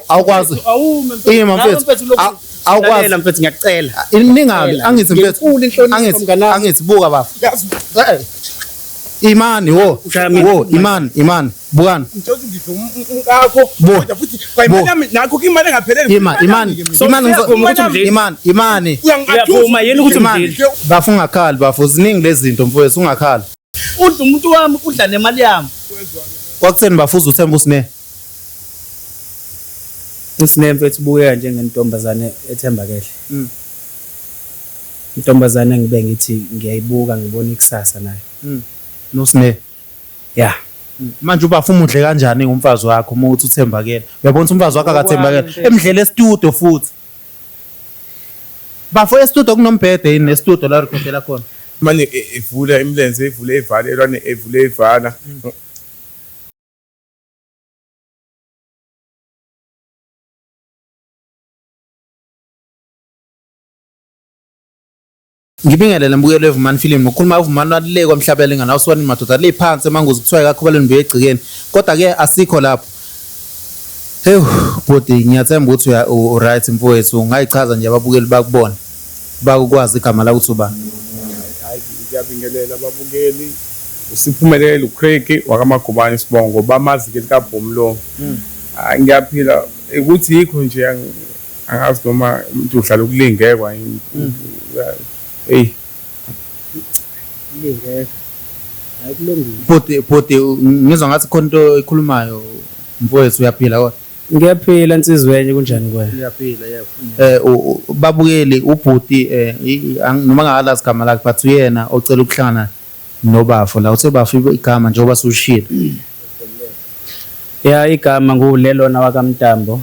awukwazi ima mfethu awukwazi mfethu ngiyacela ningabi angithi mfethu angithi buka bafo imani wo imani bukani ngakho kodwa futhi kwayimali nakho imali engaphelele imani uyaphuma yini ukuthi umdili bafu ungakhali bafo ziningi lezi zinto mfowethu ungakhali udla umuntu wami udla nemali yami wakutheni bafuza uthemba usine mfethu buya njengentombazane ethembakele intombazane ngibe ngithi ngiyayibuka ngibona ikusasa nayo nosine yeah manje ubafu umudle kanjani ngumfazi wakho uma uthi uthembakele uyabona ukuthi umfazi wakho akathembakele emdlele estudio futhi bafo estudio kunombhede yini nestudio la recordela khona manje evula imilenze evule ivala elwane evule ivala ngibingelele mbukelo eVumani film ngokukhuluma uVumani walile kwamhlabela ngana uswani madoda le phansi emangozi kuthiwa kakhubeleni begcikeni kodwa ke asikho lapho hey bodi ngiyathemba ukuthi u right mfowethu ungayichaza nje ababukeli bakubona bakukwazi igama la kuthi ubani hayi ngiyabingelela ababukeli usiphumelele uCraig wakamagubane sibongo bamazi ke likaBhomlo ngiyaphila ukuthi yikho nje angazi noma umuntu uhlala ukulingekwa hey lingeke ayikulungile bodi ngizwa ngathi khona into ekhulumayo mfowethu uyaphila kodwa ngiyaphila insizweni kunjani kwena ngiyaphila yebo babukeli ubhuti noma ngalazi igama lakhe but uyena ocela ukuhlangana nobafo la uthe bafika igama njengoba sushila yeah igama ngulelona wakamntambo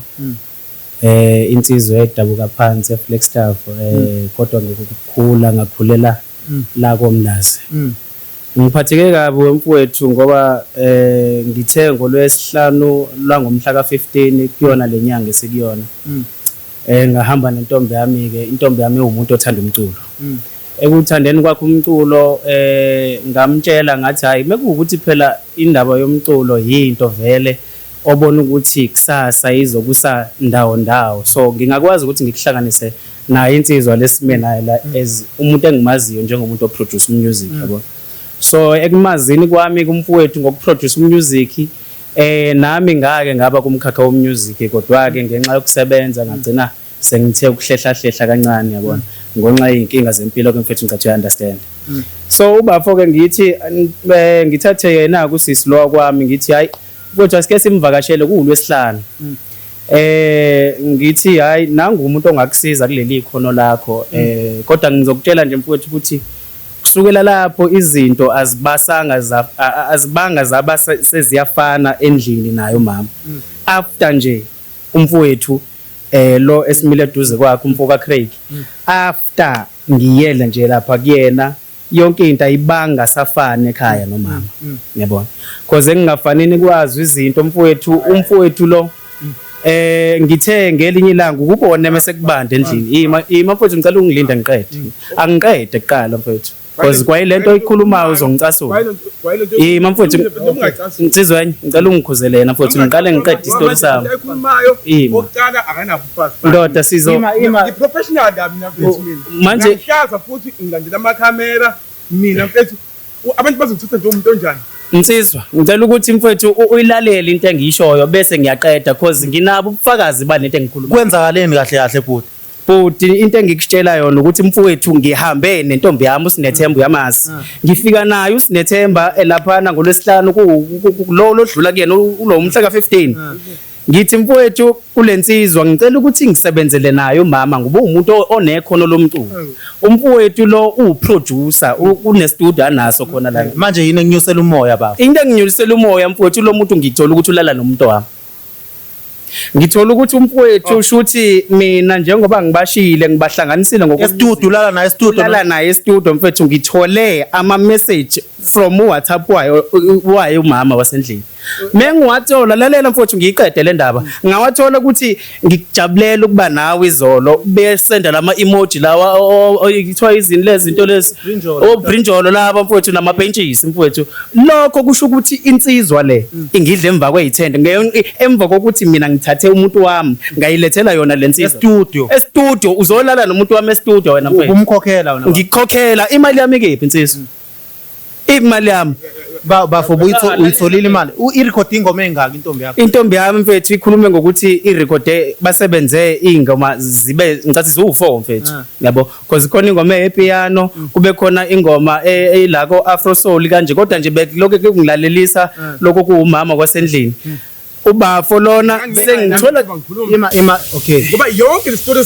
insizwe edabuka phansi eFlagstaff kodwa ngikukhula ngakhulela la komlazi ngiphatheke kabi wemfowethu ngoba ngithe ngolwesihlanu langomhla ka15 kuyona lenyanga esikuyona ngahamba nentombi yami ke intombi yami umuntu othanda umculo ekuthandeni kwakhe umculo ngamtshela ngathi hayi mekuwukuthi phela indaba yomculo yinto vele obona ukuthi kusasa izokusa ndawo so ngingakwazi ukuthi ngikuhlanganise naye insizwa lesimena la as umuntu engimaziyo njengomuntu oproduce music yabo so ekumazini kwami kumfowethu ngokuproduce music nami ngake ngaba kumkhakha womusic kodwa ke ngenxa yokusebenza ngagcina sengithe ukuhlehla kancane yabona ngonxa yinkinga zempilo kumfethu ngicathi understand so ubafo ke ngithi ngithathe yena kusisi lo kwami ngithi hayi mfowethu asike simvakashele kuLwesihlanu ngithi hayi nangu umuntu ongakusiza kuleli ikhono lakho kodwa ngizokutshela nje mfowethu ukuthi kusukela lapho izinto azibanga zaba seziyafana endlini nayo mama after nje umfowethu lo esimile eduze kwakhe umfoka Craig after ngiyela nje lapha kuyena yonke into ayibanga safane ekhaya nomama yabona because engingafanini kwazi izinto umfowethu lo ngithe ngelinye ilanga ukubona mase kubanda endlini ima mfowethu ngicela ungilinda ngiqede angiqede kuqala mfowethu because kwayilento ikhulumayo uzongicasula ima mfowethu insizweni ngicela ungikhuzele yena mfowethu ngiqale ngiqede isitori sami oqala akanabufasi ndoda sizo i-professional kabi mfethu mina manje ngiyaza futhi ngilandela amakhamera mina mfethu abantu bazothatha nje umuntu onjani insizwa ngicela ukuthi mfowethu uyilalele into engiyishoyo bese ngiyaqeda because nginabo ubufakazi banento engikhuluma kwenzakaleni kahle bhuti into engikutshela yona ukuthi mfowethu ngihambe nentombi yami uSinethemba uyamazi ngifika naye uSinethemba laphana ngolwesihlanu lo lodlula kuyena ulo mhla ka15 ngithi mfowethu kulensizwa ngicela ukuthi ngisebenzele nayo mama ngoba umuntu onekhono lomculo umfowethu lo uproducer une studio anaso khona la manje yini enginyusela umoya baba into enginyusela umoya mfowethu lo muntu ngithola ukuthi ulala nomuntu wami ngithola ukuthi umfowethu shuthi mina njengoba ngibashile ngibahlanganisile e-studio lala naye e-studio lala naye e-studio mfethu ngithole ama message from WhatsApp wayo umama wasendlini mengiwathola lalela mfowethu ngiyiqede le ndaba ngawathola ukuthi ngikujabulela ukuba nawe izolo besenda lama emoji lawa ekuthiwa izini lezinto lezi obrinjolo laba mfowethu nama benches mfowethu lokho kusho ukuthi insizwa le ingidle emva kweyithende emva kokuthi mina ngithathe umuntu wami ngayilethela yona lensizwa e-studio uzolala nomuntu wami e-studio wena mfowethu umkhokhela wena ngikhokhela imali yami kephi insizwa imali yami bafo uyitholile imali i-record ingoma engaka intombi yami mfethu ikhulume ngokuthi i-record basebenze ingoma zibe ngicathi ziwu4 mfethu yabo because khona ingoma epiano kube khona ingoma elako afro soul kanje kodwa nje lokho kungilalelisa lokho kuumama kwasendlini ubafo lona sengithola okay ngoba yonke le-story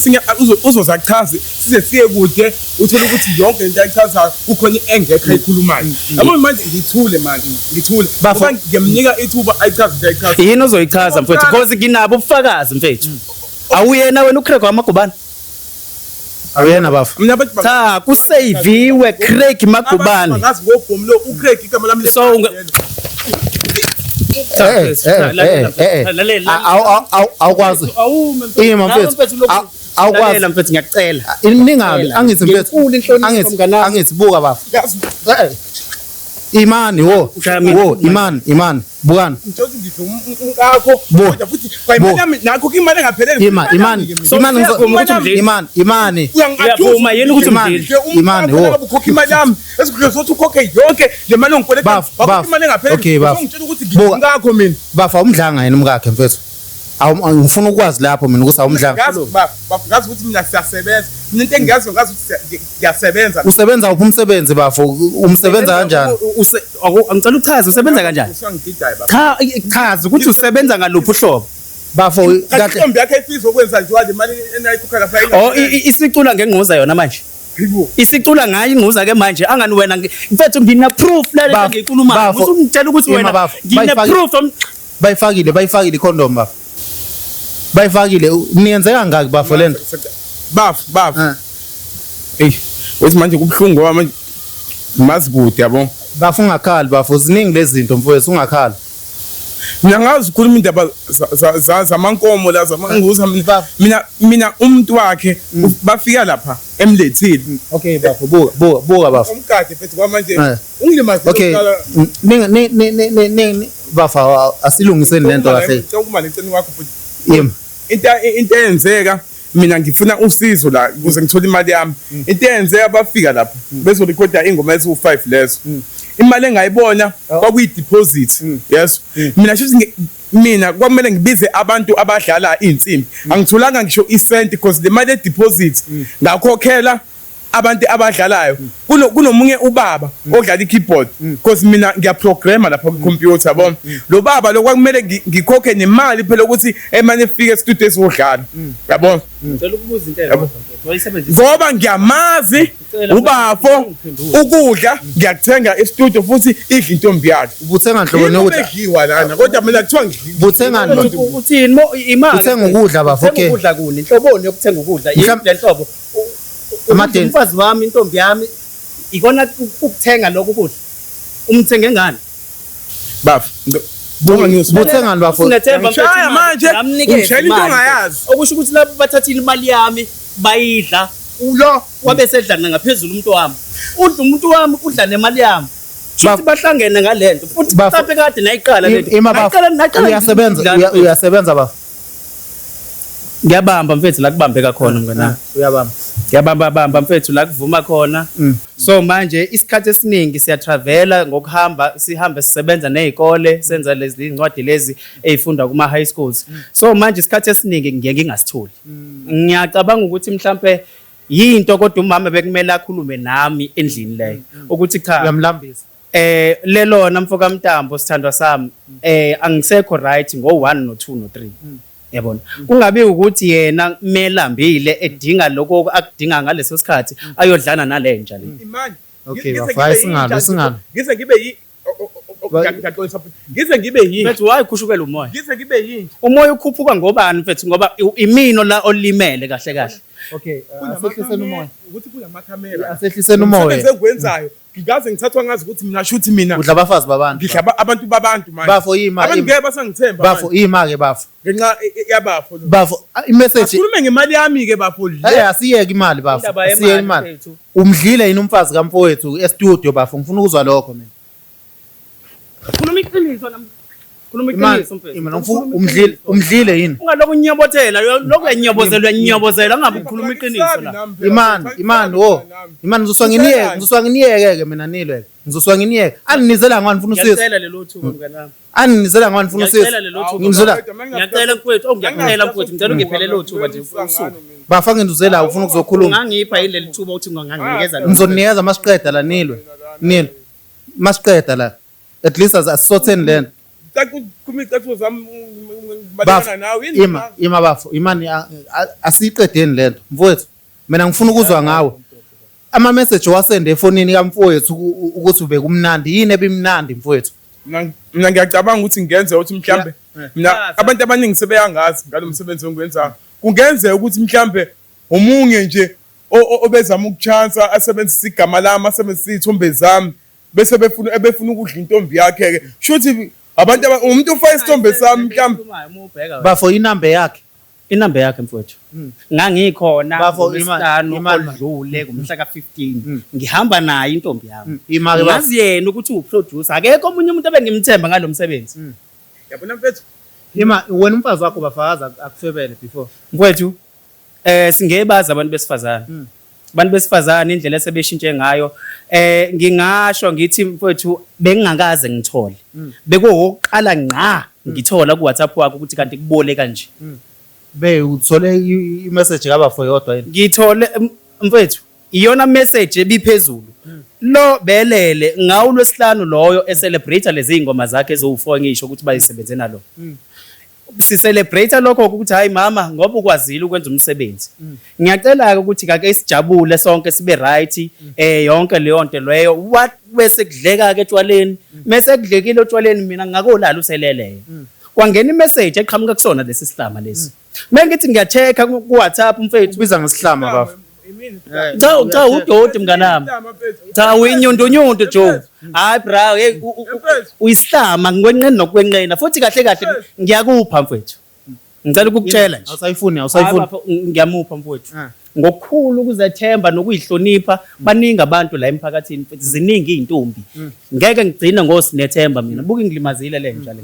uzozachaze size siye kude uthole ukuthi yonke into ayichazayo kukhona engekho ayikhulumayo yabo manje ngithule ngoba ngiyamnika ithuba ayichaze yini uzoyichaza mfethu because nginabo ubufakazi mfethu awuyena wena uCraig waMagubane awuyena bafo cha kusaviwe Craig Magubane ngazi ngobhomu lo uCraig igama lami so awukwazi ima mfethu awukwazi mfethu ngiyacela ningabi angithi mfethu angithi buka bafo imani imani bukani ngithola ngisho umkakho kodwa futhi kwayimali nakho imali engaphelele imani uyaphuma yini ukuthi imani ukhokha imali yami esikudle sothi ukhokhe yonke le mali ongikweleta wakhokha imali engaphelele ngitshela ukuthi ngikho mina bafa umdlanga yena umkakhe mfethu ngifuna ukwazi lapho mina ukuthi awumdlanga ngazi ukuthi mina siyasebenza mina into engiyaziyo ngazi ukuthi ngiyasebenza usebenza uphi umsebenzi bafo umsebenza kanjani angicela uchaze usebenza kanjani cha chaza ukuthi usebenza ngaluphi uhlobo bafo kahle intombi yakhe ifisa ukwenza nje wale mali enayikhokha lapha isicula ngengquza yona manje isicula ngayo ingquza ke manje angani wena mfethu ngina proof la ngiculumayo usungitshela ukuthi wena ngina proof bayifakile condom bafo bayifakile niyenzeka ngaki bafo lento bafo wethi manje kubhlungu ngoba manje mazi kude yabo bafo ungakhali bafo ziningi lezi zinto mfowethu ungakhali mina ngazi ukukhuluma indaba zamankomo la zamanguza mina umuntu wakhe bafika lapha emlethile okay bafo buka bafo umkade mfethu kwamanje ungilimazi okay bafa asilungiseni lento kahle ukuma lenteni wakho futhi into eyenzeka mina ngifuna usizo la ukuze ngithole imali yami into eyenzeka bafika lapha bezorekhoda ingoma eziwu5 lezo imali engayibona kwakuyi-deposit yes mina kwamele ngibize abantu abadlala iy'nsimbi angitholanga ngisho isenti because le mali ye-deposit ngakhokhela abantu abadlalayo kunomunye ubaba odlala i-keyboard because mina ngiyaprograma lapha kwi-computer yabona lo baba lo kwakumele ngikhokhe nemali phela ukuthi emane efike e-studio ezodlala yabona ngoba ngiyamazi ubafo ukudla ngiyakuthenga e-studio futhi idla intombi yakhe ubuthenga nhloboni ukudliwa lana kodwa mina kuthiwa buthenga uthini imali uthenga ukudla bafo okay ukudla kuni inhloboni yokuthenga ukudla yini le nhlobo umfazi wami intombi yami ikona ukuthenga lokho kudla umthenge ngani bafo buthenga bafo ngishaya manje ngishayela into ongayazi okusho ukuthi labo bathathile imali yami bayidla ulo wabe sedlana ngaphezulu umuntu wami udla umuntu wami udla nemali yami futhi bahlangene ngalento futhi mhlawumbe kade nayiqala lento uyasebenza bafo ngiyabamba mfethu la kubambeka khona mngana ngiyabamba mfethu la kuvuma khona so manje isikhathi esiningi siyatravela ngokuhamba sisebenza nezikole senza lezi incwadi lezi ezifunda kuma high schools so manje isikhathi esiningi ngiye ngingasitholi ngiyacabanga ukuthi mhlambe yinto kodwa umama bekumele akhulume nami endlini leyo ukuthi cha uyamlambisa lelona mfoka Mtambo sithandwa sami angisekho right ngo1 no2 no3 yabona kungabe ukuthi yena melambile edinga lokho akudinga ngaleso sikhathi ayodlana nalenja le imani okay bafo singalo ngize ngibe ngiyaxolisa ngize ngibe yini mfethu wayi khushukela umoya ngize ngibe yini umoya ukhuphuka ngobani mfethu ngoba imino la olimele kahle kahle Okay, asehliseni umoya. ukuthi kulamakhamera Asehliseni umoya. umsebenzi engwenzayo ngingaze ngithathwa ngazi ukuthi mina shuthi mina Udla abafazi babantu. ngihlaba abantu babantu manje Bafo yima. abantu ngeke basangithemba Bafo yima ke bafo. ngenxa yabafo lo Bafo imessage asikhulume ngemali yami ke bafo asiyeke imali bafo. Indaba Asiyeke yemali imali. mfethu. Umdlile yini umfazi kamfowethu e-studio bafo ngifuna ukuzwa lokho mina. khuluma iqiniso nami khuluma iqiniso mfethu Umdlile yini? ungalokhu unyabothela lokhu uyanyabozelwa ngabe ukhuluma iqiniso la Imani ngizoswa nginiyeke mina nilwe. Ngizoswa nginiyeke. Aninizela ngani ngifuna usizo. ngiyacela lelo thuba mngani wami Aninizela ngani ngifuna usizo. ngiyacela lelo thuba Ngizela ngiyacela mfethu ngiyacela mfethu ngicela ungiphe lelo thuba nje usuku bafa nginduzela ufuna ukuzokhuluma. ungangipha yileli thuba uthi unganginikeza lelo Ngizoninikeza masiqeda la nilwe. Masiqeda la. At least asisotheni lento. kumicathulo zami balana nawe Ima bafo imani asiqedeni lento mfowethu mina ngifuna ukuzwa ngawe ama message wasende efonini kamfowethu ukuthi ube kumnandi yini ebimnandi mfowethu mina ngiyacabanga ukuthi ngenze ukuthi mhlambe mina abantu abaningi sebeyangazi ngalomsebenzi engwenzayo kungenzeka ukuthi mhlambe omunye nje obezama ukuchansa asebenzisa igama lami asebenzisa izithombe zami bese befuna ukudla intombi yakhe ke shuthi abantu umuntu ufaka isithombe sami mhlambe bafo inamba yakhe mfowethu ngangikhona Bafo, ngomhlanu odlule ngomhla ka15 ngihamba naye intombi yami ngazi yena ukuthi uproducer akekho omunye umuntu ebengimthemba ngalomsebenzi yabona mfethu wena umfazi wakho bafakaza akufebele before mfowethu singebaza abantu besifazana abantu besifazana indlela esebeshintshe ngayo ngingasho ngithi mfowethu bengingakaze ngithole bekuwokuqala ngqa ngithola ku WhatsApp wakho ukuthi kanti kubole kanje uthole i-message kabafo yodwa yini ngithole mfowethu iyona message ebiphezulu lo belele ngawulwesihlanu loyo celebrate lezi ingoma zakhe ezo4 ngisho ukuthi bayisebenze nalo si celebrate lokho ukuthi hayi mama ngoba ukwazile ukwenza umsebenzi ngiyacela ukuthi kake isijabule sonke sibe right yonke leyo nto leyo what bese kudleka ke etshwaleni mase kudlekile etshwaleni mina ngakolala useleleyo kwangena imessage eqhamuka kusona lesi sihlama lesi mengithi ngiyachecka ku WhatsApp mfethu ubiza ngesihlama bafo cha udoti mnganami cha uyinyundunyundu jo hayi bra uyisihlama ngikwenqeni nokwenqena futhi kahle kahle ngiyakupha mfethu ngicela ukukutshela nje awusayifuni ngiyamupha mfethu ngokukhulu ukuzethemba nokuyihlonipha baningi abantu la emphakathini futhi ziningi izintombi ngeke ngigcina ngosinethemba mina buke ngilimazile le nja le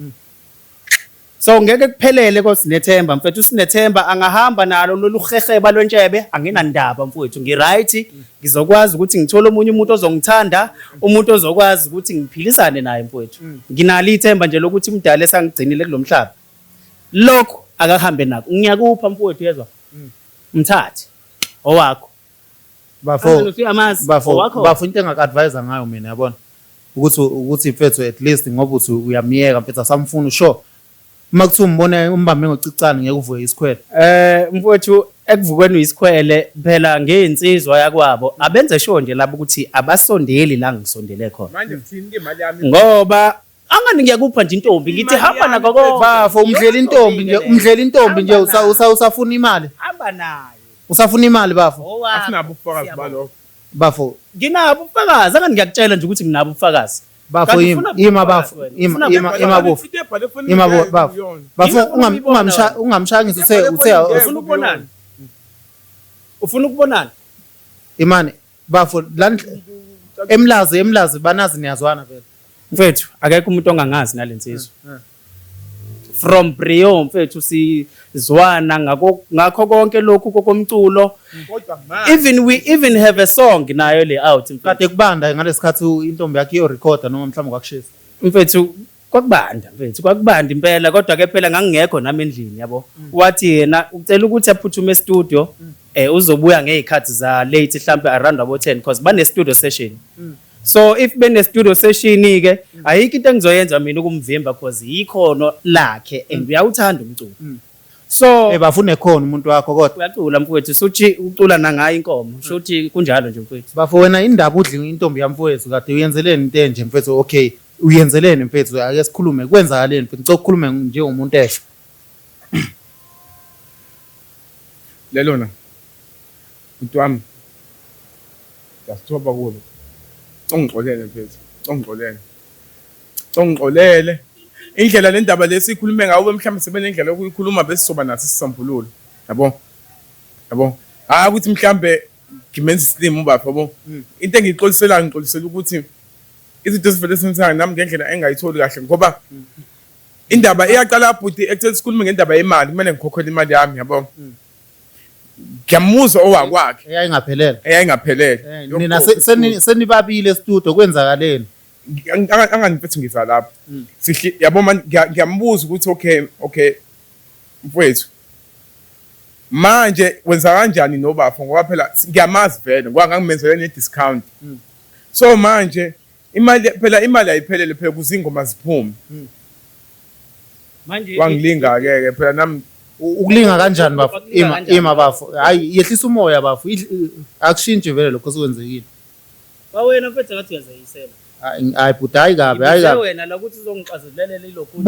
so ngeke kuphelele kosinethemba mfethu usinethemba angahamba nalo lolu kheheba lwentshebe anginandaba mfethu ngiright ngizokwazi ukuthi ngithole omunye umuntu ozongithanda umuntu ozokwazi ukuthi ngiphilisane naye mfethu nginalo ithemba nje lokuthi umdala esangigcinile kulomhlaba lokho akahambe nako ngiyakupha mfethu yezwa mthathe owakho bafo into engaka-advise ngayo mina yabona ukuthi mfethu at least ngoba uthi uyamiyeka mfethu asamfuna sure uma kuthi umbone umbambe ngocicana ngeke uvuke isikhwele mfowethu ekuvukweni isikhwele phela ngeinsizwa yakwabo abenze sure nje labo ukuthi abasondeli la ngisondele khona manje kuthini ke imali yami ngoba angani ngiyakupha nje intombi ngithi hamba nako konke bafo umdlela intombi nje usafuna imali hamba nayo usafuna imali bafo asinabo ubufakazi balokho bafo nginabo ubufakazi angani ngiyakutshela nje ukuthi nginabo ubufakazi bafo ungamshangisi ufuna ukubonana imani bafo emlazi banazi niyazwana vele mfethu akekho umuntu ongangazi nalensizwe from Brio mfethu sizwana ngakho konke lokhu kokomculo we even have a song nayo le out mfethu kade kubanda ngalesikhathi intombi yakhe iyo recorder noma mhlawumbe kwakushisa mfethu kwakubanda impela kodwa ke phela ngangingekho nami endlini yabo wathi yena ucela ukuthi aphuthume e-studio uzobuya ngezikhathi za late mhlawumbe around about 10 because bane studio session so if bene studio session ke ayikho into engizoyenza mina ukumvimba because ikhono lakhe and uyawuthanda umculo so bafune khona umuntu wakho kodwa uyacula mfowethu suthi ucula nangayo inkomo shuthi kunjalo nje mfowethu bafo wena indaba udli intombi yamfowethu kade uyenzeleni into enje mfowethu okay uyenzeleni mfethu ake sikhulume kwenzakaleni mfethu ngicela ukukhulume njengomuntu esha. Lelona umuntu wami yasithoba kulo ungixolele mfethu ungixolele indlela le ndaba lesikhulume ngawo mhlawumbe sebenendlela yokuyikhuluma bese soba naso isisambululo yabo ukuthi mhlawumbe ngimenza isimo bafo yabo into engixolisela ukuthi izinto ezivele senzanga nami ngendlela engayitholi kahle ngoba indaba iyaqala bhuti ekutheni sikhulume ngendaba yemali kumele ngikhokhele imali yami yabo ngiyamuzwa owakwakhe eyayingaphelele nina senibabile studio kwenzakaleni anganifethi ngisa lapho sihli yabo manje ngiyambuza ukuthi okay mfowethu manje wenza kanjani nobafo ngoba phela ngiyamazi vele ngoba ngangimenzele ne discount so manje imali ayiphelele phela kuzingoma ziphume manje wangilinga ke phela nami ukulinga kanjani bafo ima bafo hayi yehlisa umoya bafo akushintshi vele lokho sokwenzekile wena mfethu ngathi uyazayisela hayi buda hayi kabi wena la ukuthi uzongixazelela ilokhu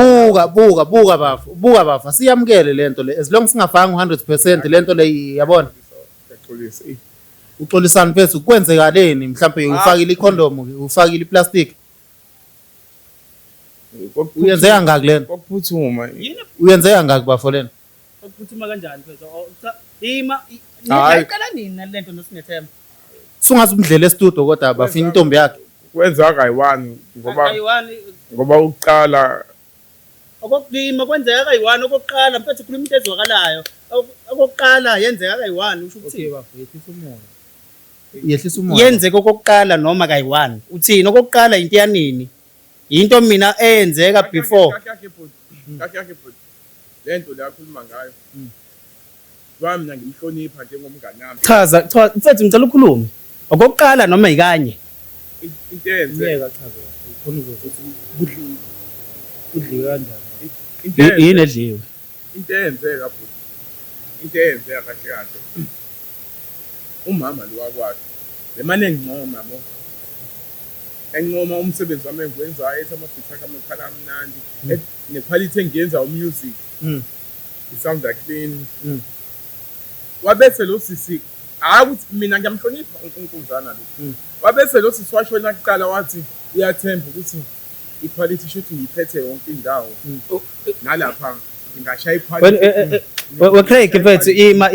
buka bafo asiyamukele lento le as long singafanga 100% lento le yabona ngixolisa uxolisana mfethu kwenzekaleni mhlawumbe ufakile icondom ufakile iplastic uyenzeka ngaki lena kokuphuthuma uyenzeka ngaki bafo lena ukuphuthuma kanjani mfethu iqala nini nalento noSinethemba sungazi umdlela estudio kodwa bafina intombi yakhe kwenza kayi-1 ngoba uqala okokulima kwenzeka kayi-1 okokuqala mfethu khuluma into ezwakalayo okokuqala yenzeka kayi-1 usho ukuthi yehlisa umoya yenzeka okokuqala noma kayi-1 uthini okokuqala into yanini into mina eyenzeka before lento la khuluma ngayo wami mina ngimhlonipha njengomngane nami chaza mfethu ngicela ukukhuluma okokuqala noma ikanye into eyenzeka chaza khona ukuthi kudliwe kanjani yini edliwe into eyenzeka futhi into eyenzeka kahle kahle umama lo wakwakhe le manje engincoma yabo engincoma umsebenzi wami engiwenzayo ethi amabhithi akhe amakhala amnandi nequality engiyenza umusic i-sound clean wabese lo sisi ukuthi mina ngiyamhlonipha uNkulunkulu lo wabese lo sisi washo nakuqala wathi uyathemba ukuthi iquality shothi ngiphethe yonke indawo nalapha ngingashaya iquality Craig mfethu ima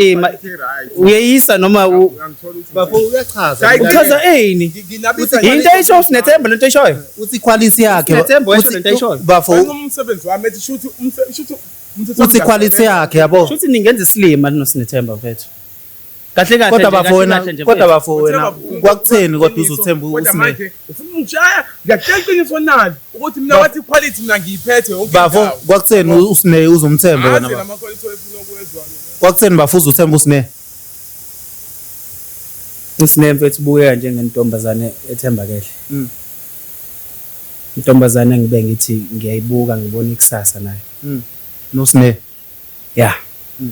uyeyisa noma bafo uyachaza uchaza eyini into eyisho uSinethemba lento eyishoyo uthi quality yakhe uSinethemba lento eyishoyo bafo umsebenzi wami ethi shothi uthi quality yakhe yabo shothi ningenza isilima noSinethemba mfethu kahle kahle kodwa bafo wena kwakutheni kodwa uzothemba uSinethemba ufuna ungishaya ngiyatshela iqiniso nalo ukuthi mina wathi quality mina ngiyiphethe yonke bafo kwakutheni uSine uzomthemba wena bafo kwakutheni bafo uzothemba uSine mfethu buya njengentombazane ethembakele intombazane ngibe ngithi ngiyayibuka ngibona ikusasa nayo noSine yeah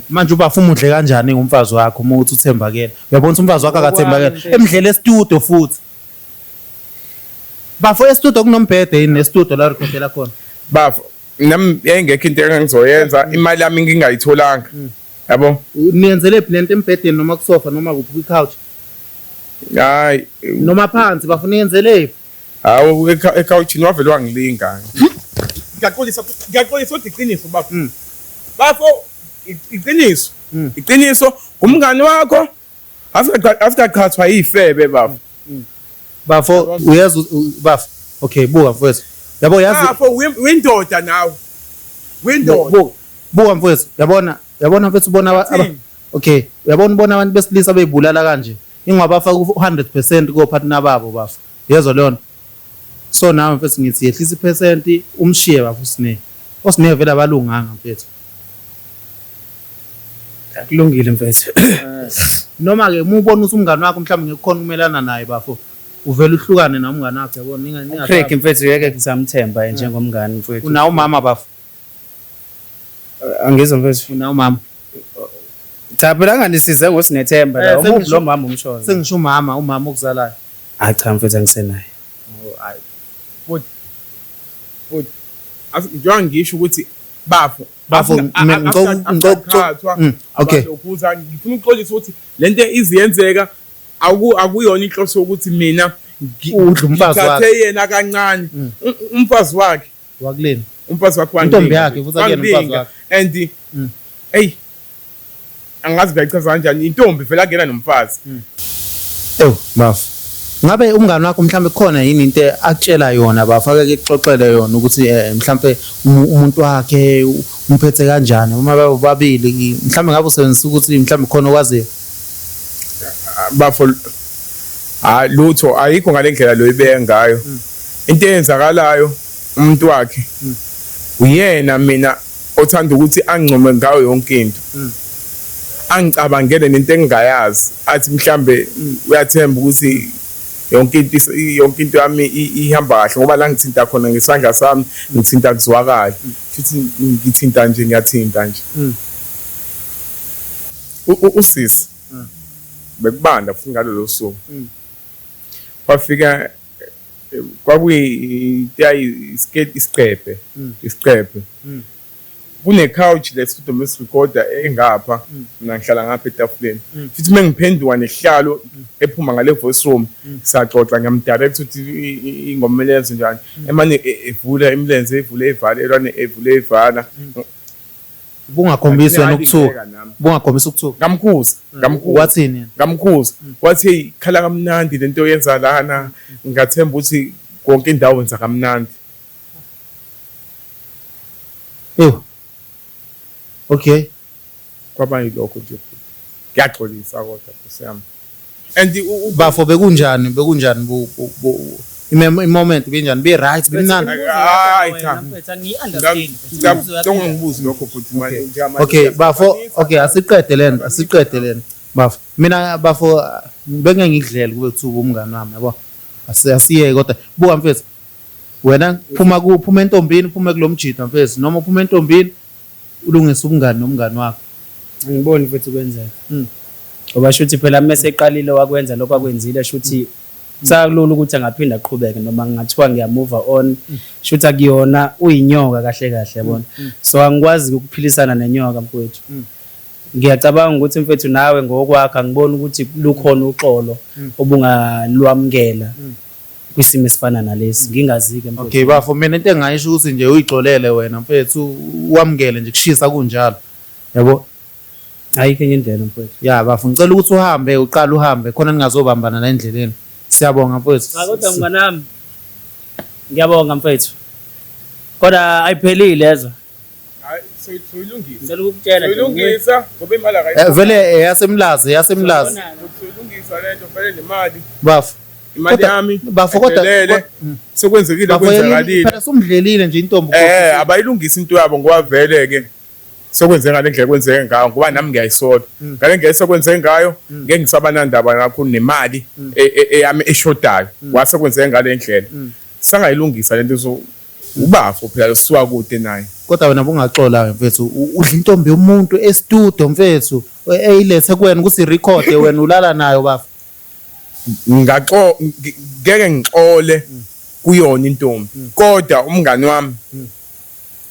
manje uba ufuna udle kanjani ngumfazi wakho uma uthi uthembakela uyabona umfazi wakho akathembakela emdlela estudio futhi bafo estudio kunombhede yini nestudio la recordela khona bafo nami engekho into engizoyenza imali yami ngingayitholanga yabo niyenzele lento embhedeni noma kusofa noma kuphi ku-couch hayi noma phansi bafuna niyenzele hawo ecouchini wavele wangilinga ngiyaxolisa ukuthi iqiniso bafo bafo iqiniso umngane wakho afikachathwa yifebe bafo uyazi bafo okay buka mfowethu yabo yazi bafo windoda nawe windoda buka mfowethu yabona mfowethu ubona okay ubona abantu besilisa beyibulala kanje ingwabafaka 100% ko partner babo bafo yezo lona so nawe mfowethu ngithi yehlisa ipercent umshiye bafo Sine vele abalunganga mfowethu akulungile mfethu noma ke umubona umngane wakho mhlawumbe ngekukhona ukumelana naye bafo uvela uhlukane nomngane wakho yabona Craig mfethu yeke ngizamthemba njengomngane mfethu una umama bafo angizwa mfethu una umama cha phela nganisize ngoSinethemba la umuntu lo mama umshoza sengisho umama okuzalayo cha mfethu angisenayo futhi njengoba ngisho ukuthi bafo okay ukuza ngifuna ukuxolisa ukuthi lento iziyenzeka akuyona inhloso ukuthi mina udla umfazi wakhe yena kancane umfazi wakhe wakuleni umfazi wakhe intombi yakhe futhi akuyena umfazi wakhe and hey angazi ngayichaza kanjani intombi vele akuyena nomfazi bafu ngabe umngani wakho mhlambe khona yini into akutshela yona bafake kuxoxele yona ukuthi mhlambe umuntu wakhe umphethe kanjani uma babili mhlambe ngabe usebenzisa ukuthi mhlambe khona okwaziyo bafo lutho ayikho ngalendlela lo ibeke ngayo into eyenzakalayo umuntu wakhe uyena mina othanda ukuthi angcome ngayo yonke into angicabangele nento engingayazi athi mhlambe uyathemba ukuthi yonke into yami ihamba kahle ngoba la ngithinta khona ngesandla sami ngithinta kuzwakala futhi ngithinta nje ngiyathinta nje usisi bekubanda futhi ngalolo suku wafika isiqephe kune couch le-studio mesirecorda engapha mina ngihlala ngapha etafuleni futhi uma ngiphenduka nehlalo ephuma ngale voice room saxoxa ngiyamdirect ukuthi ingoma lenze njani emane evula imilenze evule evala elwane evule evala bungakhombisi wena ukuthuka ngamkhuza wathini ngamkhuza wathi hey khala kamnandi lento oyenza lana ngathemba ukuthi konke indawo yenza kamnandi okay kwaba yilokho nje ngiyaxolisa kodwa kusiyami and bafo bekunjani i-moment benjani be right benani hayi cha ngibuzi lokho futhi manje okay bafo okay asiqede lento bafo mina bafo benge ngidlele kube kuthuka umngani wami yabo asiyeke kodwa buka mfethu wena phuma entombini phuma kulomjito mfethu noma uphuma entombini ulungisa umngani nomngani wakho angiboni mfethu kwenzeka ngoba shuthi phela mase eqalile wakwenza lokho akwenzile shuthi sakulula ukuthi angaphinda aqhubeke noma ngingathiwa ngiyamove on shuthi akuyona uyinyoka kahle yabona so angikwazi ukuphilisana nenyoka mfethu ngiyacabanga ukuthi mfethu nawe ngokwakhe ngibona ukuthi lukhona uxolo obungalwamkela kwisimo esifana nalesi ngingazike mfethu okay bafo mina into engayisho ukuthi nje uyixolele wena mfethu uwamkele nje kushisa kunjalo yabo ayikho enye indlela mfethu ya bafo ngicela ukuthi uqala uhambe khona ningazobambana la endleleni siyabonga mfethu kodwa mngani nami ngiyabonga mfethu kodwa ayiphelile lezo hayi soyilungisa ngicela ukukutshela soyilungisa ngoba imali akayi vele yasemlazi soyilungisa lento vele nemali bafo imali yami bafo kodwa sekwenzekile kwenzakalile phela sumdlelile nje intombi abayilungisa into yabo ngoba vele ke sekwenzeka ngendlela kwenzeke ngayo ngoba nami ngiyayisola ngale ngeke sekwenzeke ngayo ngeke ngisabanandaba kakhulu nemali eyami eshodayo wase kwenzeke ngale ndlela sangayilungisa lento so ubafo phela suka kude naye kodwa wena bungaxola mfethu udla intombi yomuntu e-studio mfethu eyilethe kuwena ukuthi record wena ulala nayo bafo ngeke ngixole kuyona intombi kodwa umngani wami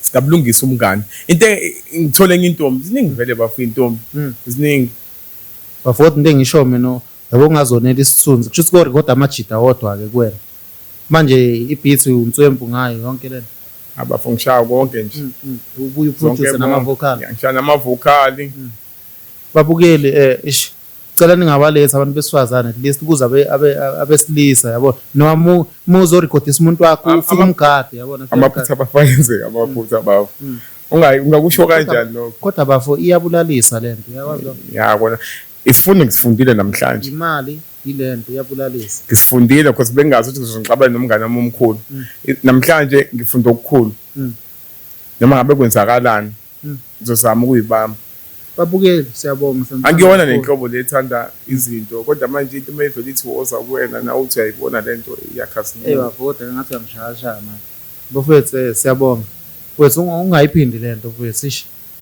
singabulungisa umngani into ngithole enye intombi ziningi vele bafuna intombi ziningi bafo into engisho mina yabo ngazonela isithunzi kusho ukuthi kodwa amajida wodwa ke kuwena manje ibeat uNtswembu ngayo yonke lento abafungishaya konke nje ubuye uproduce nama-vocal ngishaya nama-vocal babukeli cela ningabaletha abantu besifazane at least kuze abesilisa yabo noma muzorekhodisa umuntu wakho ufika umgadi yabona amaphutha abafayenzeka amaphutha bafo ungakusho kanjani lokho kodwa bafo iyabulalisa lento uyakwazi lokho yakona isifundo ngisifundile namhlanje imali yilento iyabulalisa ngisifundile because bengazi ukuthi ngizongixabana nomngane wami omkhulu namhlanje ngifunda okukhulu noma ngabe kwenzakalani ngizozama ukuyibamba babukeli siyabonga angiyona nenhlobo lethanda izinto kodwa manje into mayivela ithi woza kuwena na uthi uyayibona lento iyakhasini bafo ngathi uyamshayashaya manje bafethu siyabonga wethu ungayiphindi lento mfethu